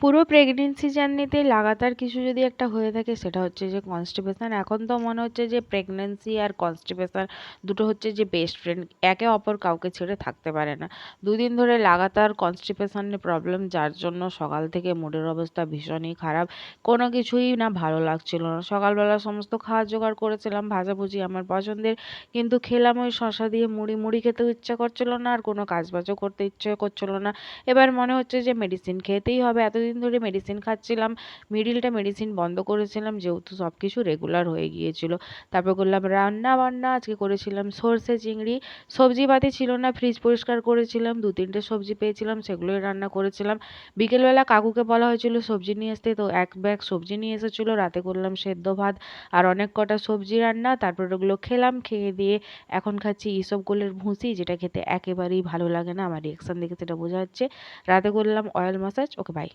পুরো প্রেগনেন্সি জার্নিতে লাগাতার কিছু যদি একটা হয়ে থাকে সেটা হচ্ছে যে কনস্টিপেশন। এখন তো মনে হচ্ছে যে প্রেগনেন্সি আর কনস্টিপেশন দুটো হচ্ছে যে বেস্ট ফ্রেন্ড, একে অপর কাউকে ছেড়ে থাকতে পারে না। দুদিন ধরে লাগাতার কনস্টিপেশনের প্রবলেম, যার জন্য সকাল থেকে মুডের অবস্থা ভীষণই খারাপ। কোনো কিছুই না ভালো লাগছিল না। সকালবেলা সমস্ত খাওয়ার জোগাড় করেছিলাম, ভাজাভুজি আমার পছন্দের, কিন্তু খেলাম ওই শসা দিয়ে মুড়ি। মুড়ি খেতেও ইচ্ছা করছিল না, আর কোনো কাজবাজও করতে ইচ্ছে করছিল না। এবার মনে হচ্ছে যে মেডিসিন খেতেই হবে। এতদিন ধরে মেডিসিন খাচ্ছিলাম, মিডিলটা মেডিসিন বন্ধ করেছিলাম যেহেতু সব কিছু রেগুলার হয়ে গিয়েছিল। তারপর করলাম রান্না বান্না, আজকে করেছিলাম সর্ষে চিংড়ি। সবজিপাতি ছিল না, ফ্রিজ পরিষ্কার করেছিলাম, 2-3টে সবজি পেয়েছিলাম, সেগুলোই রান্না করেছিলাম। বিকেলবেলা কাকুকে বলা হয়েছিল সবজি নিয়ে আসতে, তো এক ব্যাগ সবজি নিয়ে এসেছিলো। রাতে করলাম সেদ্ধ ভাত আর অনেক কটা সবজি রান্না। তারপর ওগুলো খেলাম, খেয়ে দিয়ে এখন খাচ্ছি ইসবগুলের ভুসি, যেটা খেতে একেবারেই ভালো লাগে না, আমার রিয়াকশন দেখে সেটা বোঝা যাচ্ছে। রাতে করলাম অয়েল ম্যাসাজ। Okay, by.